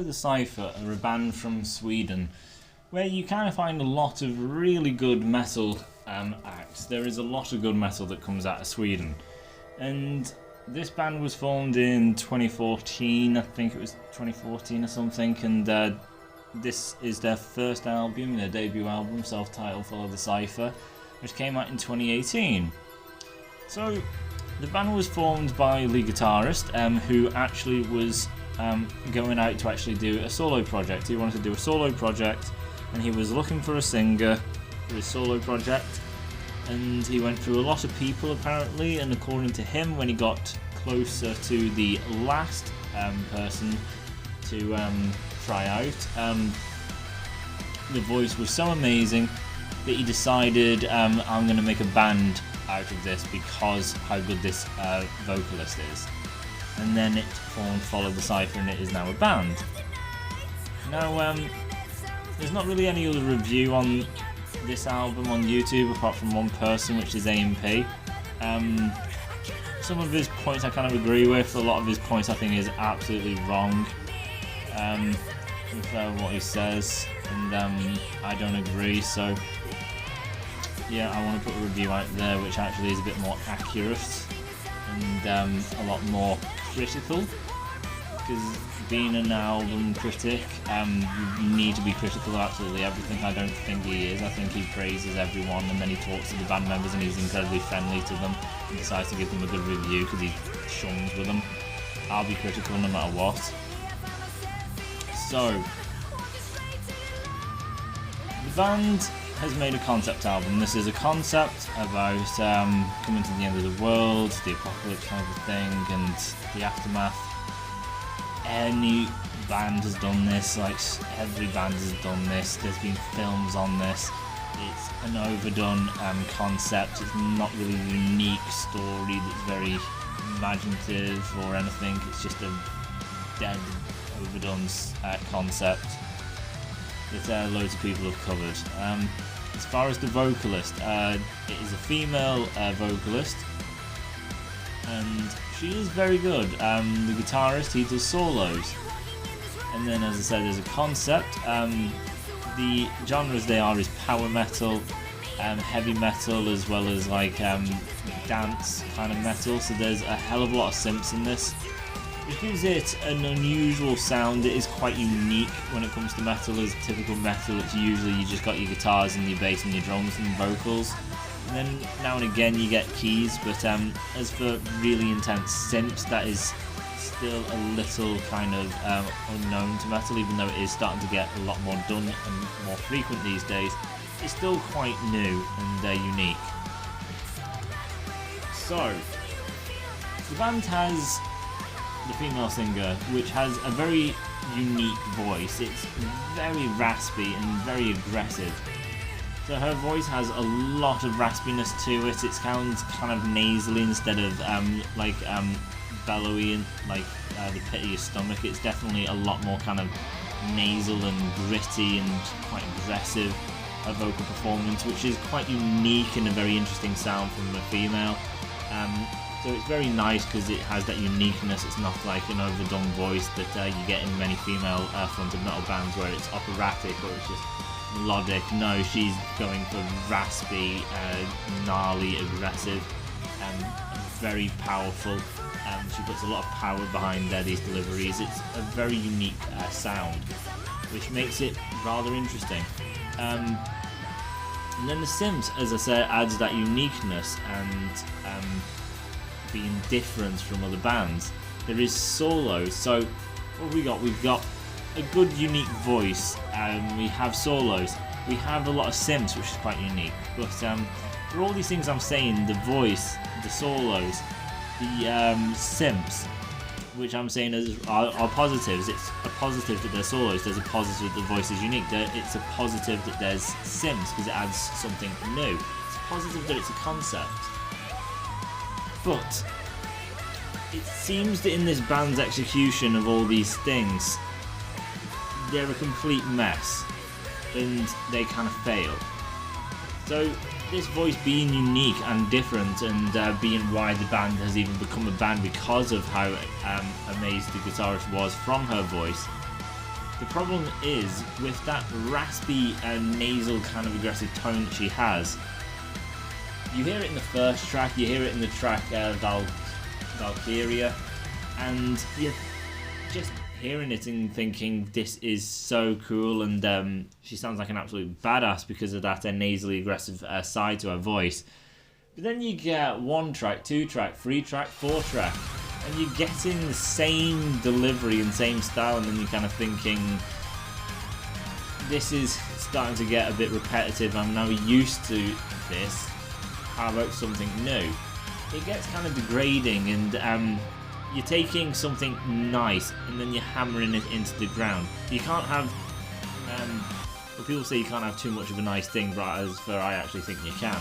Follow the Cipher are a band from Sweden where you kind of find a lot of really good metal acts. There is a lot of good metal that comes out of Sweden. And this band was formed in 2014, I think it was 2014 or something, and this is their first album, their debut album, self-titled Follow the Cipher, which came out in 2018. So, the band was formed by a lead guitarist who actually was going out to actually do a solo project. He wanted to do a solo project and he was looking for a singer for his solo project, and he went through a lot of people apparently, and according to him, when he got closer to the last person to try out, the voice was so amazing that he decided I'm going to make a band out of this because how good this vocalist is. And then it formed Follow the Cipher, and it is now a band. Now, there's not really any other review on this album on YouTube apart from one person, which is AMP. Some of his points I kind of agree with, a lot of his points I think is absolutely wrong with what he says, and I don't agree, so yeah, I want to put a review out there which actually is a bit more accurate and a lot more critical, because being an album critic, you need to be critical of absolutely everything. I don't think he is. I think he praises everyone and then he talks to the band members and he's incredibly friendly to them and decides to give them a good review because he shuns with them. I'll be critical no matter what. So, the band has made a concept album. This is a concept about coming to the end of the world, the apocalypse kind of thing, and the aftermath. Any band has done this, like every band has done this. There's been films on this. It's an overdone concept. It's not really a unique story that's very imaginative or anything. It's just a dead, overdone concept that loads of people have covered. As far as the vocalist, it is a female vocalist, and she is very good. The guitarist, he does solos, and then as I said, there's a concept. The genres they are is power metal, heavy metal, as well as like dance kind of metal, so there's a hell of a lot of synths in this, which gives it an unusual sound. It is quite unique when it comes to metal. As typical metal, it's usually you just got your guitars and your bass and your drums and vocals, and then now and again you get keys, but as for really intense synths, that is still a little kind of unknown to metal, even though it is starting to get a lot more done and more frequent these days. It's still quite new and unique. So, the band has the female singer, which has a very unique voice. It's very raspy and very aggressive. So her voice has a lot of raspiness to it. It sounds kind of nasally instead of bellowy and like the pit of your stomach. It's definitely a lot more kind of nasal and gritty and quite aggressive vocal performance, which is quite unique and a very interesting sound from a female. So it's very nice because it has that uniqueness. It's not like an overdone voice that you get in many female fronted metal bands where it's operatic or it's just melodic. No, she's going for raspy, gnarly, aggressive, and very powerful. She puts a lot of power behind these deliveries. It's a very unique sound, which makes it rather interesting. And then the synths, as I said, adds that uniqueness and being different from other bands. There is solos, so what have we got? We've got a good unique voice, we have solos, we have a lot of synths, which is quite unique, but for all these things I'm saying, the voice, the solos, the synths, which I'm saying are positives. It's a positive that there's solos, there's a positive that the voice is unique, it's a positive that there's synths because it adds something new, it's a positive that it's a concept. But it seems that in this band's execution of all these things, they're a complete mess and they kind of fail. So this voice being unique and different, and being why the band has even become a band because of how amazed the guitarist was from her voice, The problem is, with that raspy nasal kind of aggressive tone that she has, you hear it in the first track, you hear it in the track Valkyria, and you're just hearing it and thinking this is so cool, and she sounds like an absolute badass because of that nasally aggressive side to her voice. But then you get 1 track, 2 track, 3 track, 4 track, and you're getting the same delivery and same style, and then you're kind of thinking, this is starting to get a bit repetitive, I'm now used to this, how about something new? It gets kind of degrading, and you're taking something nice and then you're hammering it into the ground. You can't have, well, people say you can't have too much of a nice thing, but as for I actually think you can.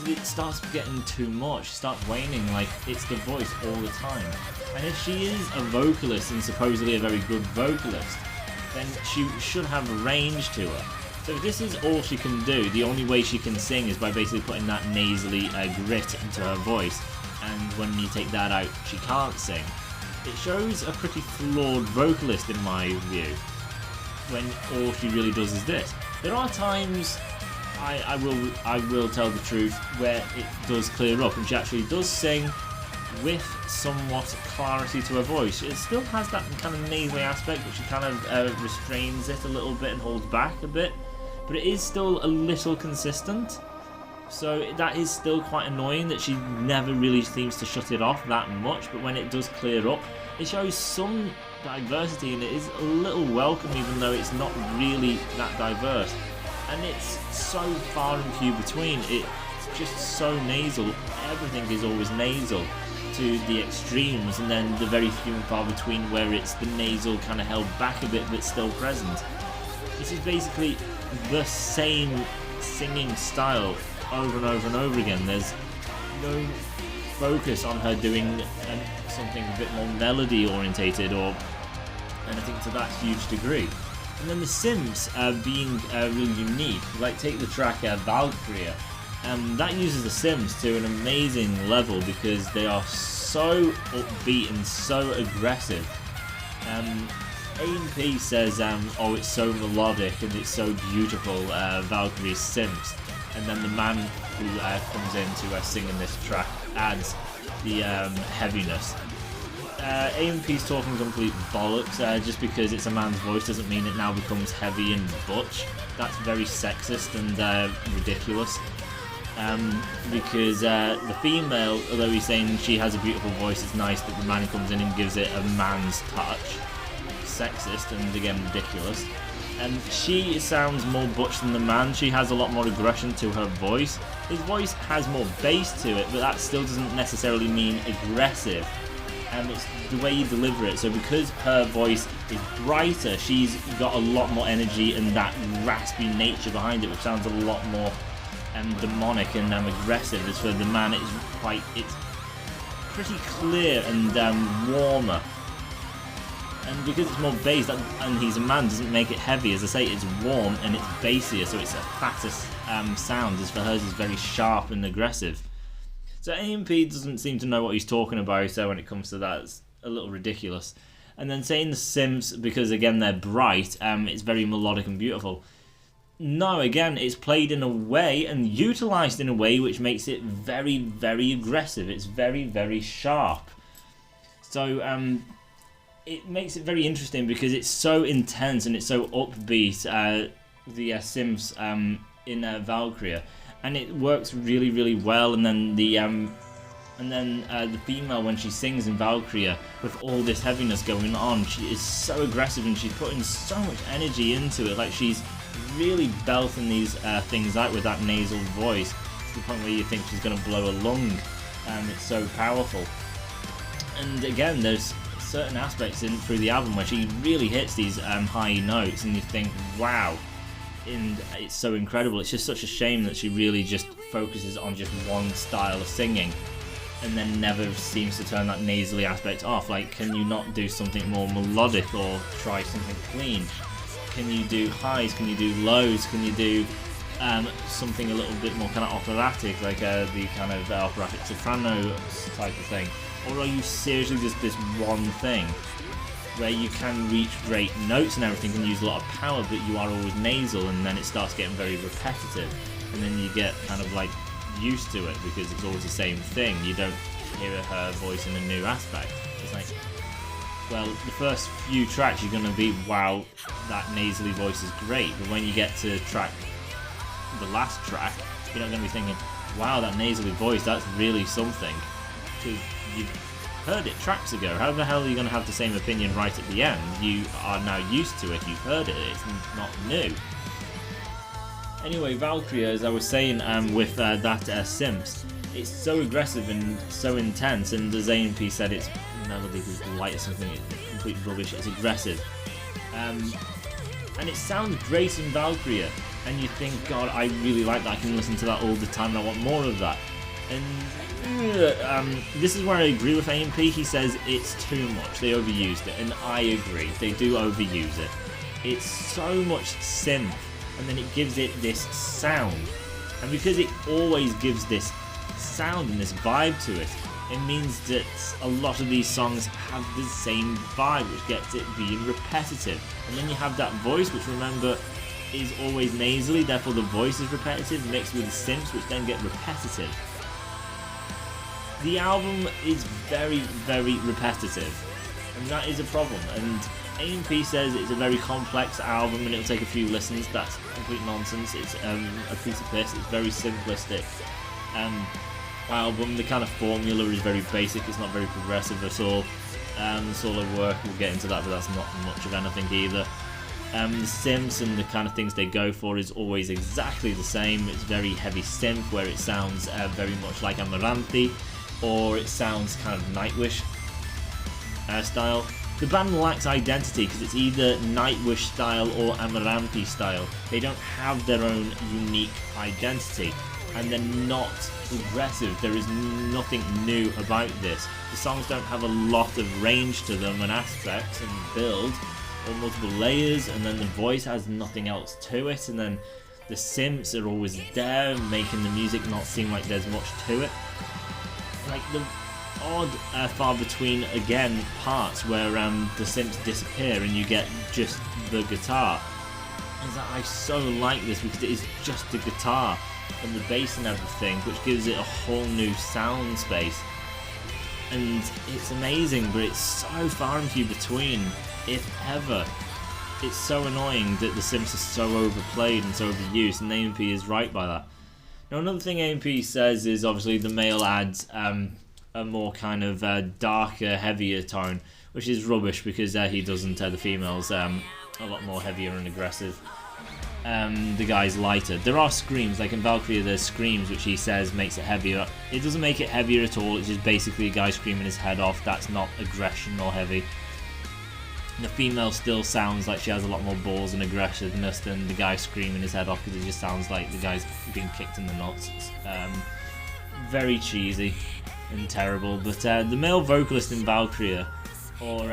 It starts getting too much, it starts waning, like it's the voice all the time. And if she is a vocalist and supposedly a very good vocalist, then she should have a range to her. So if this is all she can do, the only way she can sing is by basically putting that nasally grit into her voice, and when you take that out, she can't sing. It shows a pretty flawed vocalist in my view, when all she really does is this. There are times, I will tell the truth, where it does clear up and she actually does sing with somewhat clarity to her voice. It still has that kind of nasally aspect, but she kind of restrains it a little bit and holds back a bit, but it is still a little consistent. So that is still quite annoying that she never really seems to shut it off that much, but when it does clear up, it shows some diversity and it is a little welcome, even though it's not really that diverse. And it's so far and few between, it's just so nasal, everything is always nasal to the extremes, and then the very few and far between where it's the nasal kind of held back a bit but still present. This is basically the same singing style over and over and over again. There's no focus on her doing something a bit more melody orientated or anything to that huge degree. And then the synths being really unique, like take the track Valkyria, that uses the synths to an amazing level because they are so upbeat and so aggressive. A&P says, oh, it's so melodic and it's so beautiful, Valkyrie's synths. And then the man who comes in to sing in this track adds the heaviness. A&P's talking complete bollocks. Just because it's a man's voice doesn't mean it now becomes heavy and butch. That's very sexist and ridiculous. Because the female, although he's saying she has a beautiful voice, it's nice that the man comes in and gives it a man's touch. Sexist and again ridiculous. And she sounds more butch than the man. She has a lot more aggression to her voice. His voice has more bass to it, but that still doesn't necessarily mean aggressive. It's the way you deliver it. So because her voice is brighter, she's got a lot more energy and that raspy nature behind it, which sounds a lot more demonic and aggressive. As for the man, it's pretty clear and warmer. And because it's more bass, and he's a man, doesn't make it heavy. As I say, it's warm and it's bassier, so it's a fatter sound. As for hers, is very sharp and aggressive. So A&P doesn't seem to know what he's talking about, so when it comes to that, it's a little ridiculous. And then saying the synths, because again they're bright, it's very melodic and beautiful. No, again, it's played in a way and utilised in a way which makes it very, very aggressive. It's very, very sharp. So it makes it very interesting because it's so intense and it's so upbeat, the synths in Valkyria. And it works really, really well. And then the female, when she sings in Valkyria with all this heaviness going on, she is so aggressive and she's putting so much energy into it. Like she's really belting these things out with that nasal voice to the point where you think she's going to blow a lung. It's so powerful. And again, there's certain aspects through the album where she really hits these high notes, and you think, wow. And it's so incredible. It's just such a shame that she really just focuses on just one style of singing and then never seems to turn that nasally aspect off. Like, can you not do something more melodic or try something clean? Can you do highs? Can you do lows? Can you do something a little bit more kind of operatic, like the kind of operatic soprano type of thing? Or are you seriously just this one thing? where you can reach great notes and everything and use a lot of power, but you are always nasal, and then it starts getting very repetitive, and then you get kind of like used to it because it's always the same thing. You don't hear her voice in a new aspect. It's like, well, the first few tracks you're going to be, wow, that nasally voice is great, but when you get to the last track, you're not going to be thinking, wow, that nasally voice, that's really something, because you've heard it tracks ago. How the hell are you going to have the same opinion right at the end? You are now used to it, you've heard it, it's not new. Anyway, Valkyria, as I was saying with that Simps, it's so aggressive and so intense, and as AMP said, its melody is light or something, it's complete rubbish, it's aggressive. And it sounds great in Valkyria, and you think, God, I really like that, I can listen to that all the time, and I want more of that. And this is where I agree with AMP, he says it's too much, they overused it, and I agree, they do overuse it. It's so much synth, and then it gives it this sound, and because it always gives this sound and this vibe to it, it means that a lot of these songs have the same vibe, which gets it being repetitive. And then you have that voice, which remember is always nasally, therefore the voice is repetitive, mixed with the synths, which then get repetitive. The album is very, very repetitive, and that is a problem. And AMP says it's a very complex album and it'll take a few listens. That's complete nonsense. It's a piece of piss. It's very simplistic. Album, the kind of formula is very basic, it's not very progressive at all. The solo work, we'll get into that, but that's not much of anything either. The synths and the kind of things they go for is always exactly the same. It's very heavy synth, where it sounds very much like Amaranthi, or it sounds kind of Nightwish style. The band lacks identity because it's either Nightwish style or Amaranthi style. They don't have their own unique identity, and they're not aggressive. There is nothing new about this. The songs don't have a lot of range to them and aspects and build, or multiple layers, and then the voice has nothing else to it, and then the synths are always there, making the music not seem like there's much to it. Like the odd far between again parts where the synths disappear and you get just the guitar. Is that I so like this because it is just the guitar and the bass and everything, which gives it a whole new sound space, and it's amazing, but it's so far and few between, if ever. It's so annoying that the synths are so overplayed and so overused, and AMP is right by that. Now, another thing AMP says is obviously the male adds a more kind of darker, heavier tone, which is rubbish because he doesn't. The females a lot more heavier and aggressive. The guy's lighter. There are screams, like in Valkyria there's screams, which he says makes it heavier. It doesn't make it heavier at all, it's just basically a guy screaming his head off. That's not aggression or heavy. The female still sounds like she has a lot more balls and aggressiveness than the guy screaming his head off, because it just sounds like the guy's being kicked in the nuts. Very cheesy and terrible. But the male vocalist in Valkyria, or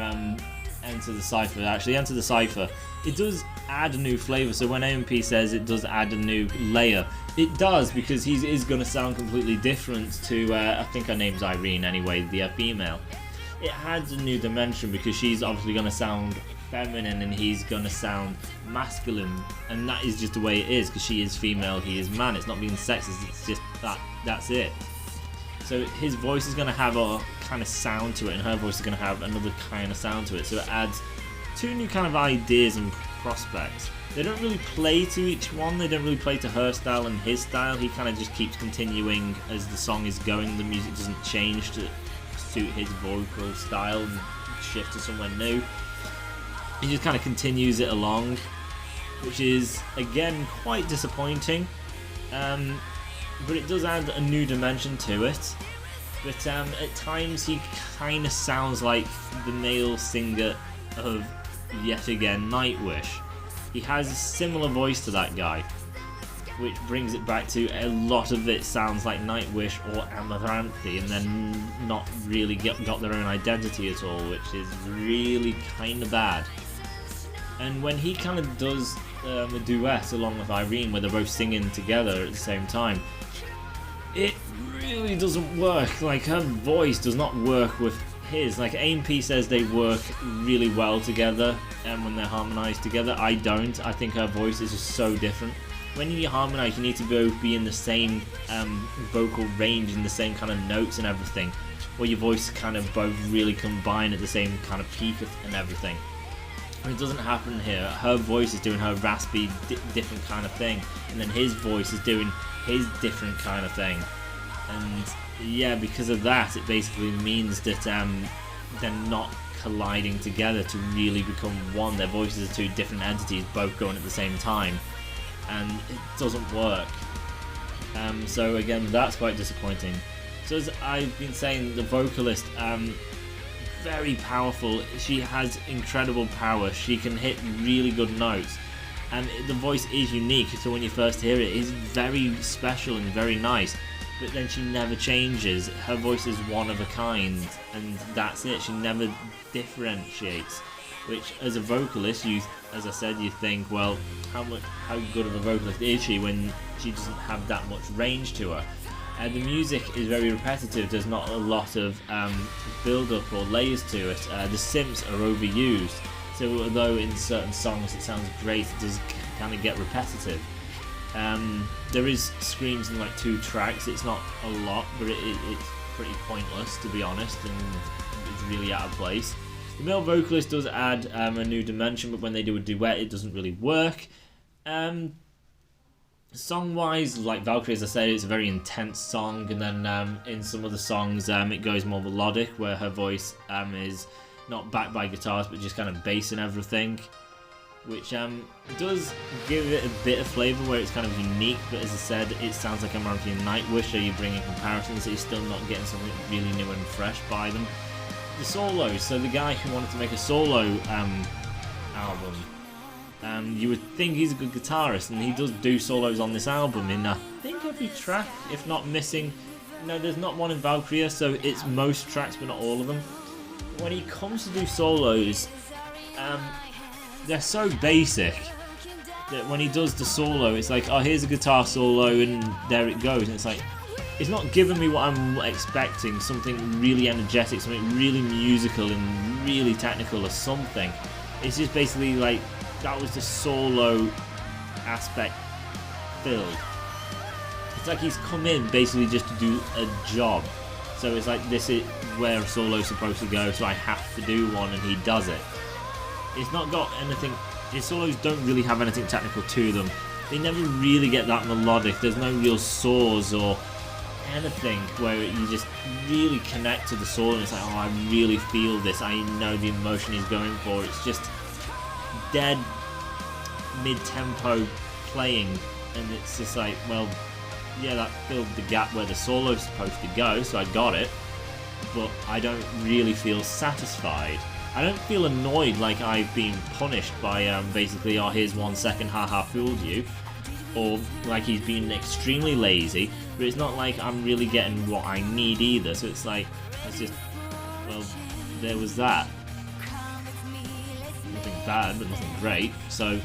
Enter the Cipher, it does add a new flavour. So when AMP says it does add a new layer, it does, because he is going to sound completely different to, I think her name's Irene anyway, the female. It adds a new dimension because she's obviously going to sound feminine and he's going to sound masculine, and that is just the way it is, because she is female, he is man. It's not being sexist, it's just that's it. So his voice is going to have a kind of sound to it, and her voice is going to have another kind of sound to it. So it adds two new kind of ideas and prospects. They don't really play to each one, they don't really play to her style and his style. He kind of just keeps continuing as the song is going, the music doesn't change to suit his vocal style and shift to somewhere new. He just kind of continues it along, which is again quite disappointing, but it does add a new dimension to it. But at times he kind of sounds like the male singer of yet again Nightwish. He has a similar voice to that guy, which brings it back to a lot of it sounds like Nightwish or Amaranthi, and then not really got their own identity at all, which is really kind of bad. And when he kind of does a duet along with Irene, where they're both singing together at the same time, it really doesn't work. Like, her voice does not work with his, like AMP says they work really well together and when they're harmonized together. I don't. I think her voice is just so different. When you harmonize, you need to both be in the same vocal range and the same kind of notes and everything, where your voice kind of both really combine at the same kind of peak and everything. And it doesn't happen here. Her voice is doing her raspy, different kind of thing, and then his voice is doing his different kind of thing. And yeah, because of that, it basically means that they're not colliding together to really become one. Their voices are two different entities, both going at the same time, and it doesn't work. So again, that's quite disappointing. So as I've been saying, the vocalist, very powerful. She has incredible power. She can hit really good notes, and the voice is unique. So when you first hear it, it's very special and very nice. But then she never changes. Her voice is one of a kind, and that's it. She never differentiates. Which, as a vocalist, as I said, you think, well, how good of a vocalist is she when she doesn't have that much range to her? The music is very repetitive. There's not a lot of build-up or layers to it. The synths are overused. So although in certain songs it sounds great, it does kind of get repetitive. There is screams in like 2 tracks. It's not a lot, but it's pretty pointless, to be honest, and it's really out of place. The male vocalist does add a new dimension, but when they do a duet, it doesn't really work. Song-wise, like Valkyrie, as I said, it's a very intense song, and then in some of the songs, it goes more melodic, where her voice is not backed by guitars, but just kind of bass and everything, which does give it a bit of flavour where it's kind of unique, but as I said, it sounds like I'm ranking Nightwish, so you bring in comparisons, so you're still not getting something really new and fresh by them. The solos, so the guy who wanted to make a solo album, you would think he's a good guitarist, and he does do solos on this album in I think every track, if not missing. No, there's not one in Valkyrie, so it's most tracks but not all of them. When he comes to do solos, they're so basic that when he does the solo, it's like, oh, here's a guitar solo and there it goes, and it's like, it's not giving me what I'm expecting, something really energetic, something really musical and really technical or something. It's just basically like, that was the solo aspect filled. It's like he's come in basically just to do a job. So it's like, this is where a solo's supposed to go, so I have to do one, and he does it. It's not got anything, his solos don't really have anything technical to them. They never really get that melodic. There's no real saws or anything where you just really connect to the solo, and it's like, oh, I really feel this, I know the emotion he's going for. It's just dead mid-tempo playing, and it's just like, well, yeah, that filled the gap where the solo's supposed to go, so I got it, but I don't really feel satisfied. I don't feel annoyed like I've been punished by basically, oh, here's 1 second, haha, fooled you, or like he's been extremely lazy, but it's not like I'm really getting what I need either, so it's like, it's just, well, there was that. Nothing bad, but nothing great, so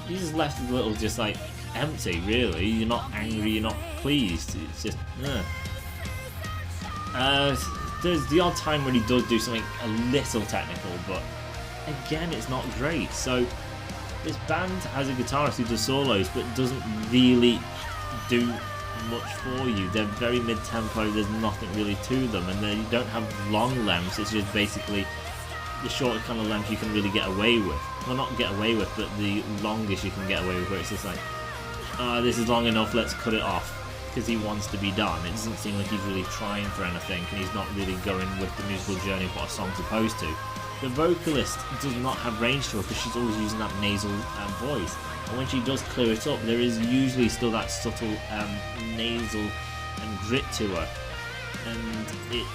you just left a little just like empty, really. You're not angry, you're not pleased, it's just, there's the odd time when he does do something a little technical, but again, it's not great. So this band has a guitarist who does solos, but doesn't really do much for you. They're very mid-tempo, there's nothing really to them, and they don't have long lengths. It's just basically the shortest kind of length you can really get away with. Well, not get away with, but the longest you can get away with, where it's just like, this is long enough, let's cut it off, because he wants to be done. It doesn't seem like he's really trying for anything, and he's not really going with the musical journey of what a song's supposed to. The vocalist does not have range to her, because she's always using that nasal voice, and when she does clear it up, there is usually still that subtle nasal and grit to her, and it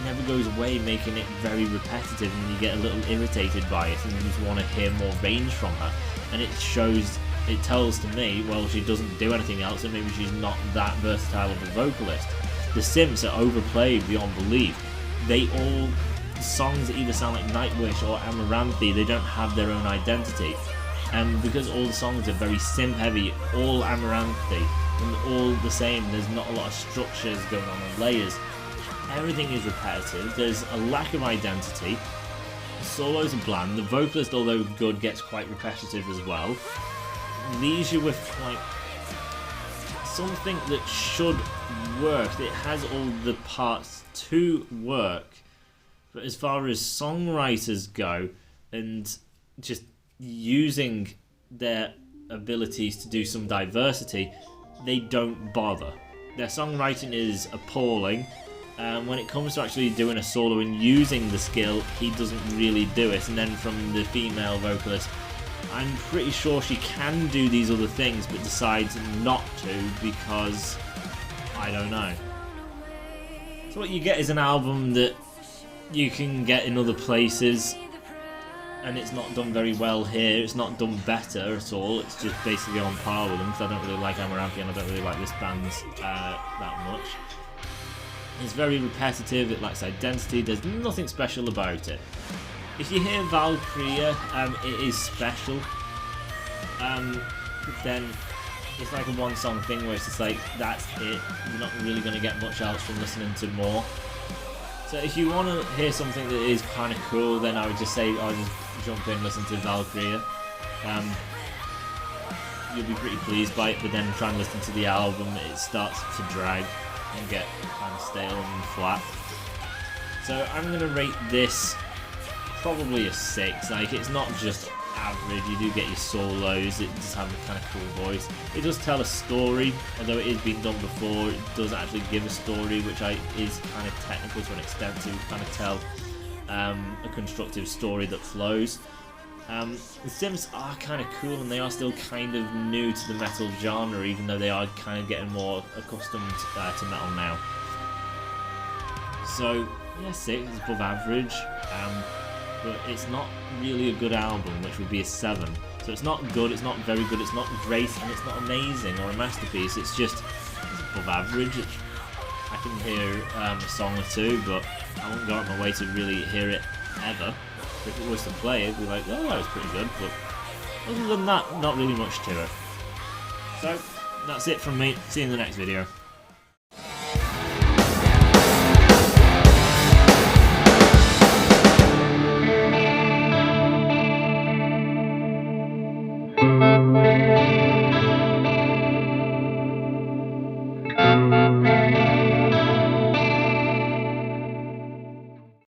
never goes away, making it very repetitive, and you get a little irritated by it, and you just want to hear more range from her. And it shows, it tells to me, well, she doesn't do anything else, and maybe she's not that versatile of a vocalist. The synths are overplayed beyond belief. The songs either sound like Nightwish or Amaranthi, they don't have their own identity. And because all the songs are very synth heavy, all Amaranthi, and all the same, there's not a lot of structures going on and layers. everything is repetitive. There's a lack of identity. The solos are bland. The vocalist, although good, gets quite repetitive as well. Leaves you with like something that should work. It has all the parts to work, but as far as songwriters go and just using their abilities to do some diversity, they don't bother. Their songwriting is appalling. When it comes to actually doing a solo and using the skill, he doesn't really do it. And then from the female vocalist, I'm pretty sure she can do these other things but decides not to because I don't know. So what you get is an album that you can get in other places, and it's not done very well here. It's not done better at all. It's just basically on par with them because I don't really like Amaranthi and I don't really like this band that much. It's very repetitive. It lacks identity. There's nothing special about it. If you hear Valkyria, it is special. But then it's like a one-song thing where it's just like, that's it. You're not really going to get much else from listening to more. So if you want to hear something that is kind of cool, then I would just say, I'll just jump in and listen to Valkyria. You'll be pretty pleased by it, but then try and listen to the album, it starts to drag and get kind of stale and flat. So I'm going to rate this probably a 6. Like, it's not just average, you do get your solos, it does have a kind of cool voice. It does tell a story, although it is been done before, it does actually give a story, which is kind of technical to an extent to kind of tell a constructive story that flows. The synths are kind of cool and they are still kind of new to the metal genre, even though they are kind of getting more accustomed to metal now. So yeah, 6 is above average, but it's not really a good album, which would be a 7. So it's not good, it's not very good, it's not great, and it's not amazing or a masterpiece. It's just above average. I can hear a song or two, but I wouldn't go out my way to really hear it ever. If it was to play, it'd be like, oh, that was pretty good, but other than that, not really much to it. So, that's it from me. See you in the next video.